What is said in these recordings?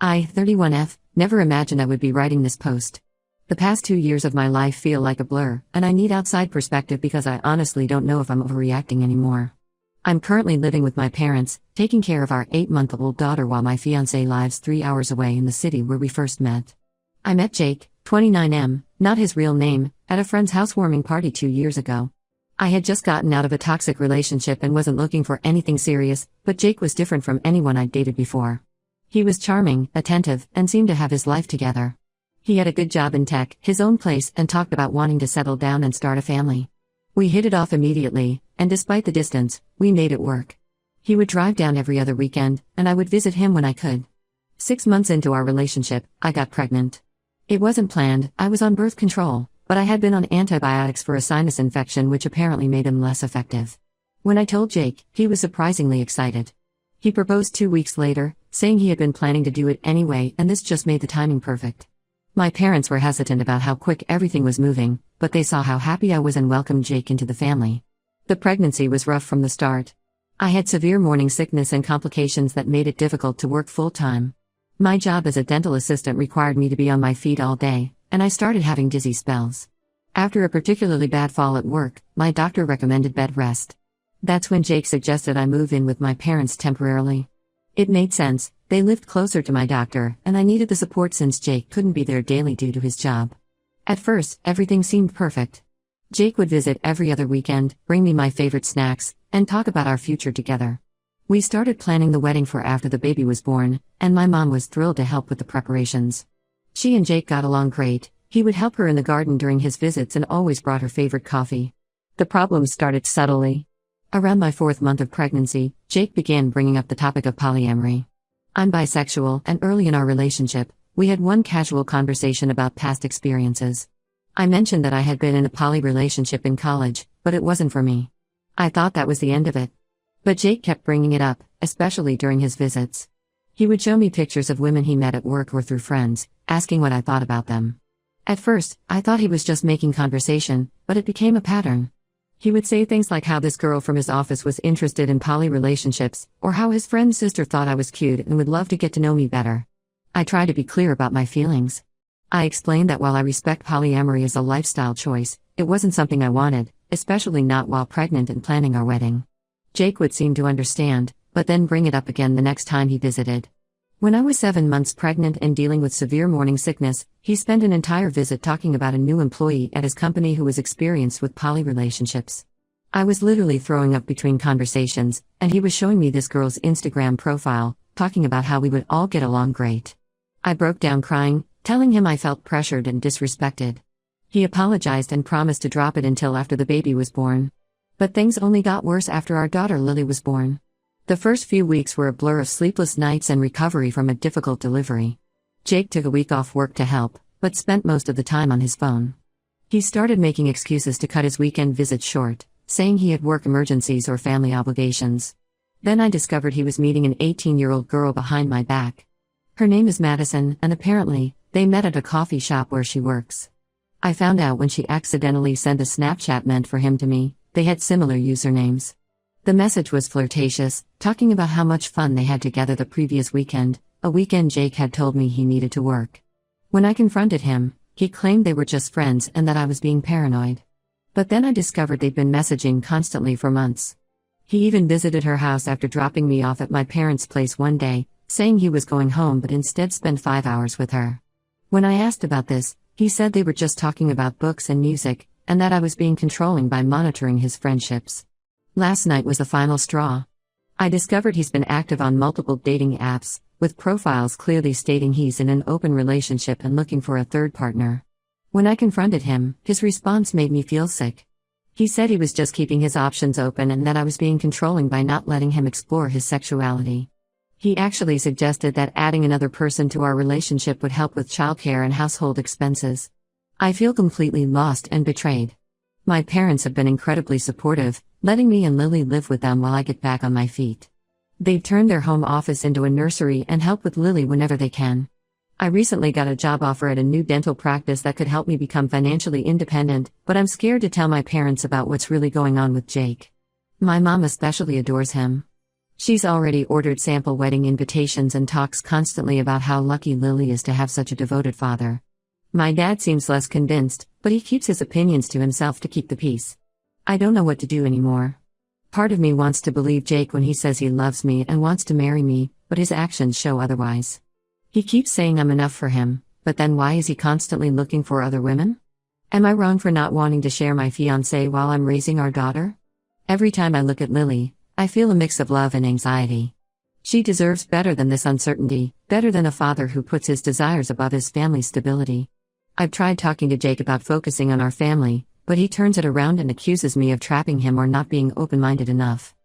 I, 31F, never imagined I would be writing this post. The past 2 years of my life feel like a blur, and I need outside perspective because I honestly don't know if I'm overreacting anymore. I'm currently living with my parents, taking care of our 8-month-old daughter while my fiancé lives 3 hours away in the city where we first met. I met Jake, 29M, not his real name, at a friend's housewarming party 2 years ago. I had just gotten out of a toxic relationship and wasn't looking for anything serious, but Jake was different from anyone I'd dated before. He was charming, attentive, and seemed to have his life together. He had a good job in tech, his own place, and talked about wanting to settle down and start a family. We hit it off immediately, and despite the distance, we made it work. He would drive down every other weekend, and I would visit him when I could. 6 months into our relationship, I got pregnant. It wasn't planned, I was on birth control, but I had been on antibiotics for a sinus infection which apparently made him less effective. When I told Jake, he was surprisingly excited. He proposed 2 weeks later, saying he had been planning to do it anyway, and this just made the timing perfect. My parents were hesitant about how quick everything was moving, but they saw how happy I was and welcomed Jake into the family. The pregnancy was rough from the start. I had severe morning sickness and complications that made it difficult to work full-time. My job as a dental assistant required me to be on my feet all day, and I started having dizzy spells. After a particularly bad fall at work, my doctor recommended bed rest. That's when Jake suggested I move in with my parents temporarily. It made sense, they lived closer to my doctor, and I needed the support since Jake couldn't be there daily due to his job. At first, everything seemed perfect. Jake would visit every other weekend, bring me my favorite snacks, and talk about our future together. We started planning the wedding for after the baby was born, and my mom was thrilled to help with the preparations. She and Jake got along great. He would help her in the garden during his visits and always brought her favorite coffee. The problems started subtly. Around my 4th month of pregnancy, Jake began bringing up the topic of polyamory. I'm bisexual, and early in our relationship, we had one casual conversation about past experiences. I mentioned that I had been in a poly relationship in college, but it wasn't for me. I thought that was the end of it. But Jake kept bringing it up, especially during his visits. He would show me pictures of women he met at work or through friends, asking what I thought about them. At first, I thought he was just making conversation, but it became a pattern. He would say things like how this girl from his office was interested in poly relationships, or how his friend's sister thought I was cute and would love to get to know me better. I tried to be clear about my feelings. I explained that while I respect polyamory as a lifestyle choice, it wasn't something I wanted, especially not while pregnant and planning our wedding. Jake would seem to understand, but then bring it up again the next time he visited. When I was 7 months pregnant and dealing with severe morning sickness, he spent an entire visit talking about a new employee at his company who was experienced with poly relationships. I was literally throwing up between conversations, and he was showing me this girl's Instagram profile, talking about how we would all get along great. I broke down crying, telling him I felt pressured and disrespected. He apologized and promised to drop it until after the baby was born. But things only got worse after our daughter Lily was born. The first few weeks were a blur of sleepless nights and recovery from a difficult delivery. Jake took a week off work to help, but spent most of the time on his phone. He started making excuses to cut his weekend visits short, saying he had work emergencies or family obligations. Then I discovered he was meeting an 18-year-old girl behind my back. Her name is Madison, and apparently, they met at a coffee shop where she works. I found out when she accidentally sent a Snapchat meant for him to me. They had similar usernames. The message was flirtatious, talking about how much fun they had together the previous weekend, a weekend Jake had told me he needed to work. When I confronted him, he claimed they were just friends and that I was being paranoid. But then I discovered they'd been messaging constantly for months. He even visited her house after dropping me off at my parents' place one day, saying he was going home but instead spent 5 hours with her. When I asked about this, he said they were just talking about books and music, and that I was being controlling by monitoring his friendships. Last night was the final straw. I discovered he's been active on multiple dating apps, with profiles clearly stating he's in an open relationship and looking for a third partner. When I confronted him, his response made me feel sick. He said he was just keeping his options open and that I was being controlling by not letting him explore his sexuality. He actually suggested that adding another person to our relationship would help with childcare and household expenses. I feel completely lost and betrayed. My parents have been incredibly supportive, letting me and Lily live with them while I get back on my feet. They've turned their home office into a nursery and help with Lily whenever they can. I recently got a job offer at a new dental practice that could help me become financially independent, but I'm scared to tell my parents about what's really going on with Jake. My mom especially adores him. She's already ordered sample wedding invitations and talks constantly about how lucky Lily is to have such a devoted father. My dad seems less convinced, but he keeps his opinions to himself to keep the peace. I don't know what to do anymore. Part of me wants to believe Jake when he says he loves me and wants to marry me, but his actions show otherwise. He keeps saying I'm enough for him, but then why is he constantly looking for other women? Am I wrong for not wanting to share my fiancé while I'm raising our daughter? Every time I look at Lily, I feel a mix of love and anxiety. She deserves better than this uncertainty, better than a father who puts his desires above his family's stability. I've tried talking to Jake about focusing on our family, but he turns it around and accuses me of trapping him or not being open-minded enough.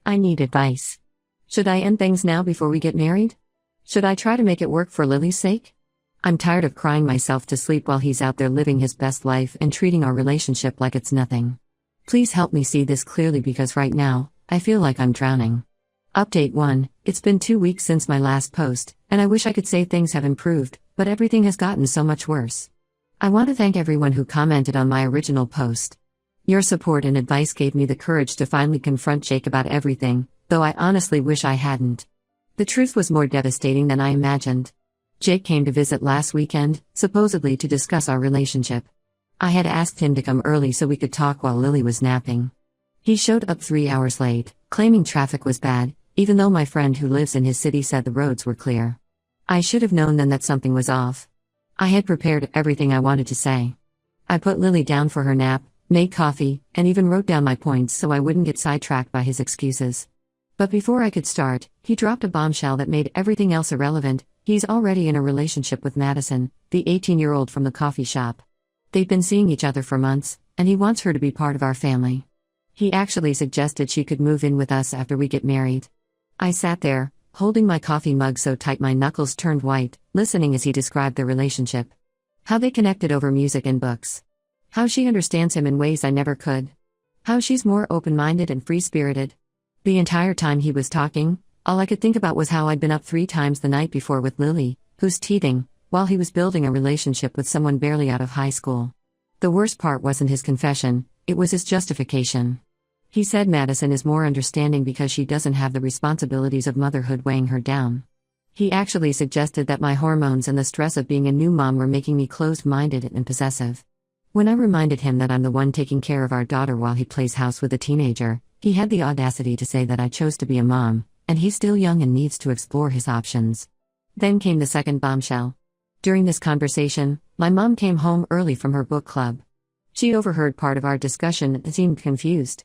I need advice. Should I end things now before we get married? Should I try to make it work for Lily's sake? I'm tired of crying myself to sleep while he's out there living his best life and treating our relationship like it's nothing. Please help me see this clearly because right now, I feel like I'm drowning. Update 1. It's been 2 weeks since my last post, and I wish I could say things have improved, but everything has gotten so much worse. I want to thank everyone who commented on my original post. Your support and advice gave me the courage to finally confront Jake about everything, though I honestly wish I hadn't. The truth was more devastating than I imagined. Jake came to visit last weekend, supposedly to discuss our relationship. I had asked him to come early so we could talk while Lily was napping. He showed up 3 hours late, claiming traffic was bad, even though my friend who lives in his city said the roads were clear. I should have known then that something was off. I had prepared everything I wanted to say. I put Lily down for her nap, made coffee, and even wrote down my points so I wouldn't get sidetracked by his excuses. But before I could start, he dropped a bombshell that made everything else irrelevant. He's already in a relationship with Madison, the 18-year-old from the coffee shop. They've been seeing each other for months, and he wants her to be part of our family. He actually suggested she could move in with us after we get married. I sat there, holding my coffee mug so tight my knuckles turned white, listening as he described their relationship. How they connected over music and books. How she understands him in ways I never could. How she's more open-minded and free-spirited. The entire time he was talking, all I could think about was how I'd been up 3 times the night before with Lily, who's teething, while he was building a relationship with someone barely out of high school. The worst part wasn't his confession, it was his justification. He said Madison is more understanding because she doesn't have the responsibilities of motherhood weighing her down. He actually suggested that my hormones and the stress of being a new mom were making me closed-minded and possessive. When I reminded him that I'm the one taking care of our daughter while he plays house with a teenager, he had the audacity to say that I chose to be a mom, and he's still young and needs to explore his options. Then came the second bombshell. During this conversation, my mom came home early from her book club. She overheard part of our discussion and seemed confused.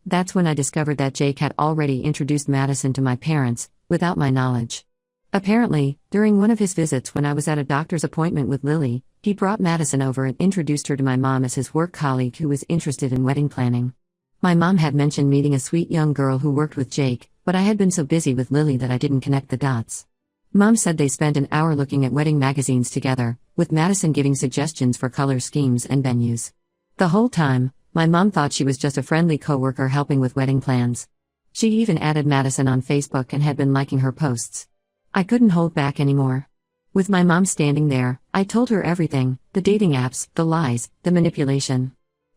That's when I discovered that Jake had already introduced Madison to my parents, without my knowledge. Apparently, during one of his visits when I was at a doctor's appointment with Lily, he brought Madison over and introduced her to my mom as his work colleague who was interested in wedding planning. My mom had mentioned meeting a sweet young girl who worked with Jake, but I had been so busy with Lily that I didn't connect the dots. Mom said they spent an hour looking at wedding magazines together, with Madison giving suggestions for color schemes and venues. The whole time, my mom thought she was just a friendly coworker helping with wedding plans. She even added Madison on Facebook and had been liking her posts. I couldn't hold back anymore. With my mom standing there, I told her everything, the dating apps, the lies, the manipulation.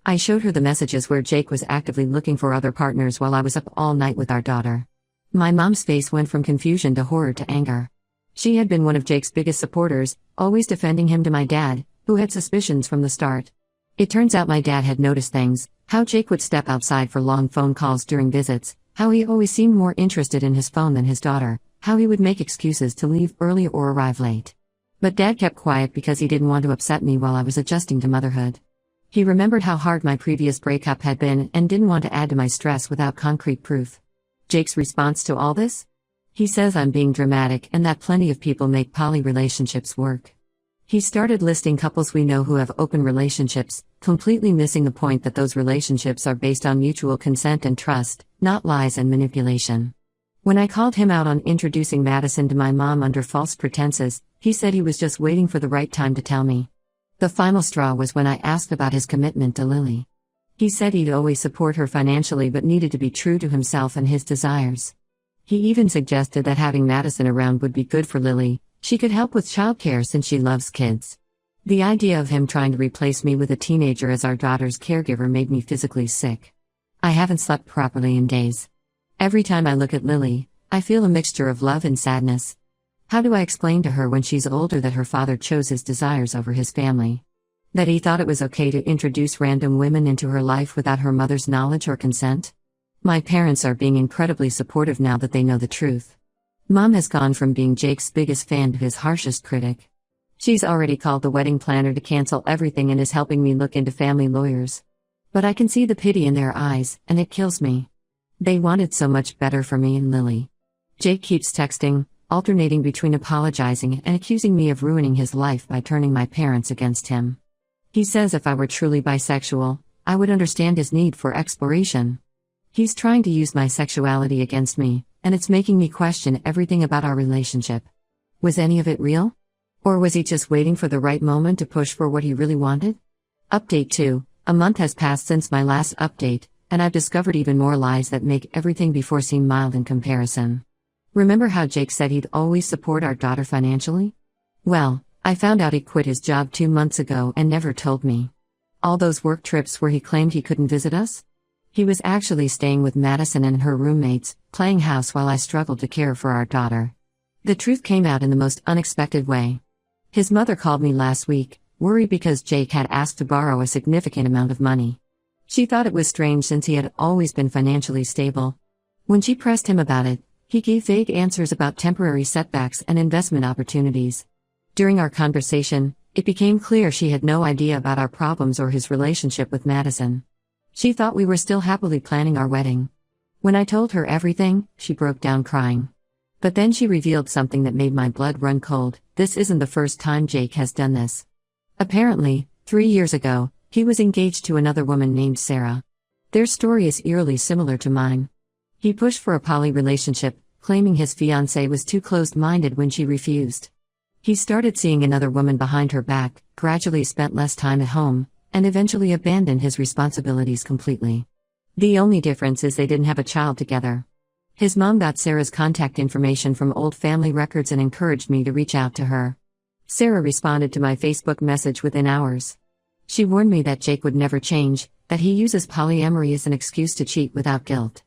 I showed her the messages where Jake was actively looking for other partners while I was up all night with our daughter. My mom's face went from confusion to horror to anger. She had been one of Jake's biggest supporters, always defending him to my dad, who had suspicions from the start. It turns out my dad had noticed things, how Jake would step outside for long phone calls during visits, how he always seemed more interested in his phone than his daughter, how he would make excuses to leave early or arrive late. But Dad kept quiet because he didn't want to upset me while I was adjusting to motherhood. He remembered how hard my previous breakup had been and didn't want to add to my stress without concrete proof. Jake's response to all this? He says I'm being dramatic and that plenty of people make poly relationships work. He started listing couples we know who have open relationships, completely missing the point that those relationships are based on mutual consent and trust, not lies and manipulation. When I called him out on introducing Madison to my mom under false pretenses, he said he was just waiting for the right time to tell me. The final straw was when I asked about his commitment to Lily. He said he'd always support her financially but needed to be true to himself and his desires. He even suggested that having Madison around would be good for Lily. She could help with childcare since she loves kids. The idea of him trying to replace me with a teenager as our daughter's caregiver made me physically sick. I haven't slept properly in days. Every time I look at Lily, I feel a mixture of love and sadness. How do I explain to her when she's older that her father chose his desires over his family? That he thought it was okay to introduce random women into her life without her mother's knowledge or consent? My parents are being incredibly supportive now that they know the truth. Mom has gone from being Jake's biggest fan to his harshest critic. She's already called the wedding planner to cancel everything and is helping me look into family lawyers. But I can see the pity in their eyes, and it kills me. They wanted so much better for me and Lily. Jake keeps texting, alternating between apologizing and accusing me of ruining his life by turning my parents against him. He says if I were truly bisexual, I would understand his need for exploration. He's trying to use my sexuality against me, and it's making me question everything about our relationship. Was any of it real? Or was he just waiting for the right moment to push for what he really wanted? Update 2. A month has passed since my last update, and I've discovered even more lies that make everything before seem mild in comparison. Remember how Jake said he'd always support our daughter financially? Well, I found out he quit his job 2 months ago and never told me. All those work trips where he claimed he couldn't visit us? He was actually staying with Madison and her roommates, playing house while I struggled to care for our daughter. The truth came out in the most unexpected way. His mother called me last week, worried because Jake had asked to borrow a significant amount of money. She thought it was strange since he had always been financially stable. When she pressed him about it, he gave vague answers about temporary setbacks and investment opportunities. During our conversation, it became clear she had no idea about our problems or his relationship with Madison. She thought we were still happily planning our wedding. When I told her everything, she broke down crying. But then she revealed something that made my blood run cold. This isn't the first time Jake has done this. Apparently, 3 years ago, he was engaged to another woman named Sarah. Their story is eerily similar to mine. He pushed for a poly relationship, claiming his fiancé was too closed-minded when she refused. He started seeing another woman behind her back, gradually spent less time at home, and eventually abandoned his responsibilities completely. The only difference is they didn't have a child together. His mom got Sarah's contact information from old family records and encouraged me to reach out to her. Sarah responded to my Facebook message within hours. She warned me that Jake would never change, that he uses polyamory as an excuse to cheat without guilt.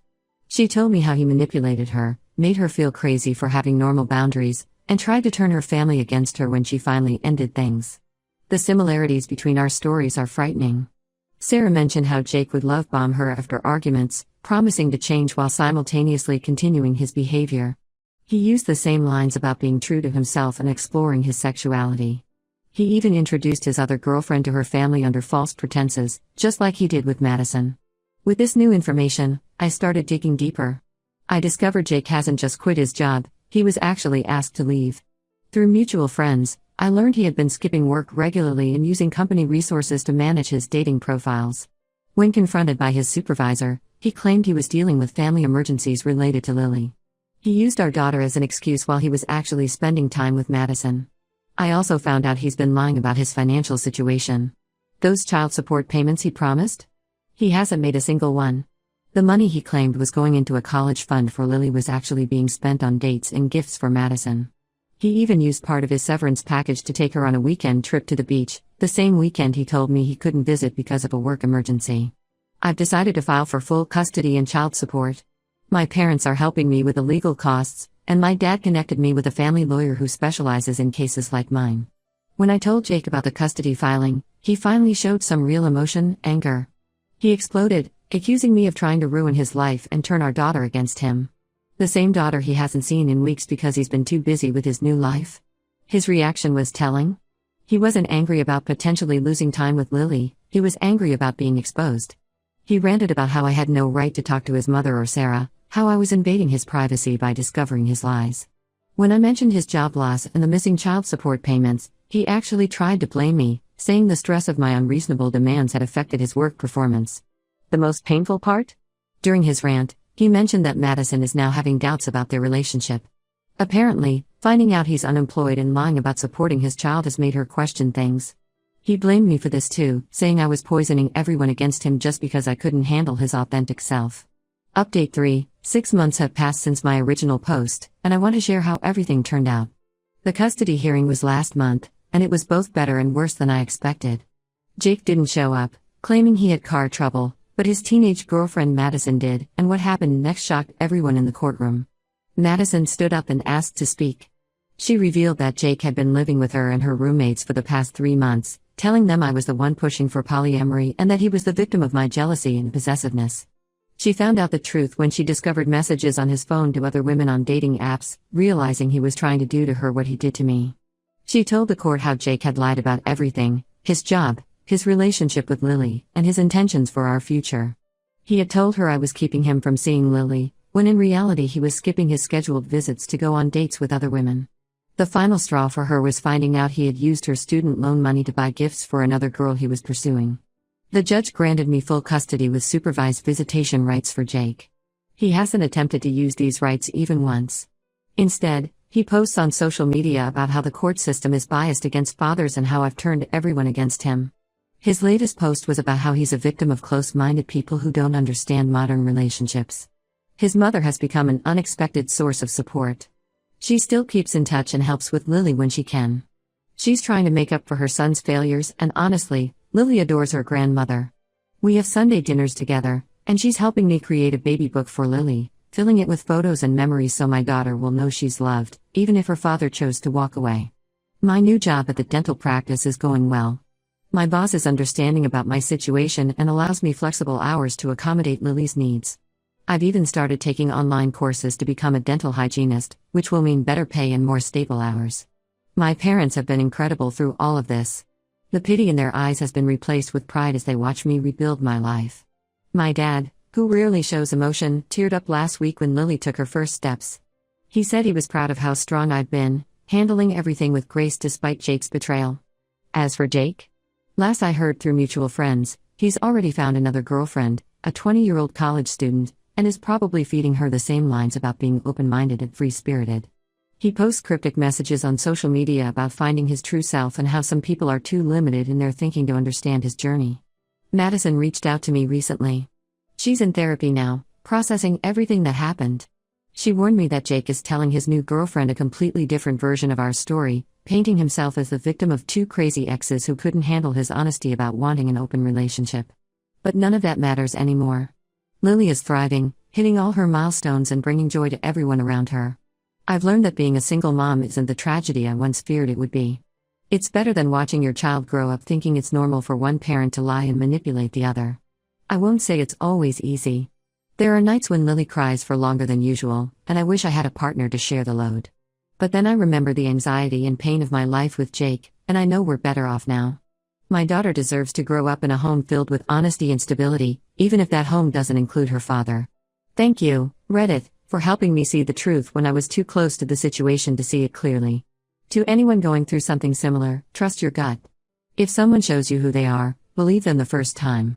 She told me how he manipulated her, made her feel crazy for having normal boundaries, and tried to turn her family against her when she finally ended things. The similarities between our stories are frightening. Sarah mentioned how Jake would love bomb her after arguments, promising to change while simultaneously continuing his behavior. He used the same lines about being true to himself and exploring his sexuality. He even introduced his other girlfriend to her family under false pretenses, just like he did with Madison. With this new information, I started digging deeper. I discovered Jake hasn't just quit his job, he was actually asked to leave. Through mutual friends, I learned he had been skipping work regularly and using company resources to manage his dating profiles. When confronted by his supervisor, he claimed he was dealing with family emergencies related to Lily. He used our daughter as an excuse while he was actually spending time with Madison. I also found out he's been lying about his financial situation. Those child support payments he promised? He hasn't made a single one. The money he claimed was going into a college fund for Lily was actually being spent on dates and gifts for Madison. He even used part of his severance package to take her on a weekend trip to the beach, the same weekend he told me he couldn't visit because of a work emergency. I've decided to file for full custody and child support. My parents are helping me with the legal costs, and my dad connected me with a family lawyer who specializes in cases like mine. When I told Jake about the custody filing, he finally showed some real emotion, anger. He exploded, accusing me of trying to ruin his life and turn our daughter against him. The same daughter he hasn't seen in weeks because he's been too busy with his new life. His reaction was telling. He wasn't angry about potentially losing time with Lily, he was angry about being exposed. He ranted about how I had no right to talk to his mother or Sarah, how I was invading his privacy by discovering his lies. When I mentioned his job loss and the missing child support payments, he actually tried to blame me, saying the stress of my unreasonable demands had affected his work performance. The most painful part? During his rant, he mentioned that Madison is now having doubts about their relationship. Apparently, finding out he's unemployed and lying about supporting his child has made her question things. He blamed me for this too, saying I was poisoning everyone against him just because I couldn't handle his authentic self. Update 3. 6 months have passed since my original post, and I want to share how everything turned out. The custody hearing was last month, and it was both better and worse than I expected. Jake didn't show up, claiming he had car trouble, but his teenage girlfriend Madison did, and what happened next shocked everyone in the courtroom. Madison stood up and asked to speak. She revealed that Jake had been living with her and her roommates for the past 3 months, telling them I was the one pushing for polyamory and that he was the victim of my jealousy and possessiveness. She found out the truth when she discovered messages on his phone to other women on dating apps, realizing he was trying to do to her what he did to me. She told the court how Jake had lied about everything: his job, his relationship with Lily, and his intentions for our future. He had told her I was keeping him from seeing Lily, when in reality he was skipping his scheduled visits to go on dates with other women. The final straw for her was finding out he had used her student loan money to buy gifts for another girl he was pursuing. The judge granted me full custody with supervised visitation rights for Jake. He hasn't attempted to use these rights even once. Instead, he posts on social media about how the court system is biased against fathers and how I've turned everyone against him. His latest post was about how he's a victim of close-minded people who don't understand modern relationships. His mother has become an unexpected source of support. She still keeps in touch and helps with Lily when she can. She's trying to make up for her son's failures, and honestly, Lily adores her grandmother. We have Sunday dinners together, and she's helping me create a baby book for Lily, filling it with photos and memories so my daughter will know she's loved, even if her father chose to walk away. My new job at the dental practice is going well. My boss is understanding about my situation and allows me flexible hours to accommodate Lily's needs. I've even started taking online courses to become a dental hygienist, which will mean better pay and more stable hours. My parents have been incredible through all of this. The pity in their eyes has been replaced with pride as they watch me rebuild my life. My dad, who rarely shows emotion, teared up last week when Lily took her first steps. He said he was proud of how strong I've been, handling everything with grace despite Jake's betrayal. As for Jake? Last I heard through mutual friends, he's already found another girlfriend, a 20-year-old college student, and is probably feeding her the same lines about being open-minded and free-spirited. He posts cryptic messages on social media about finding his true self and how some people are too limited in their thinking to understand his journey. Madison reached out to me recently. She's in therapy now, processing everything that happened. She warned me that Jake is telling his new girlfriend a completely different version of our story, painting himself as the victim of 2 crazy exes who couldn't handle his honesty about wanting an open relationship. But none of that matters anymore. Lily is thriving, hitting all her milestones and bringing joy to everyone around her. I've learned that being a single mom isn't the tragedy I once feared it would be. It's better than watching your child grow up thinking it's normal for one parent to lie and manipulate the other. I won't say it's always easy. There are nights when Lily cries for longer than usual, and I wish I had a partner to share the load. But then I remember the anxiety and pain of my life with Jake, and I know we're better off now. My daughter deserves to grow up in a home filled with honesty and stability, even if that home doesn't include her father. Thank you, Reddit, for helping me see the truth when I was too close to the situation to see it clearly. To anyone going through something similar, trust your gut. If someone shows you who they are, believe them the first time.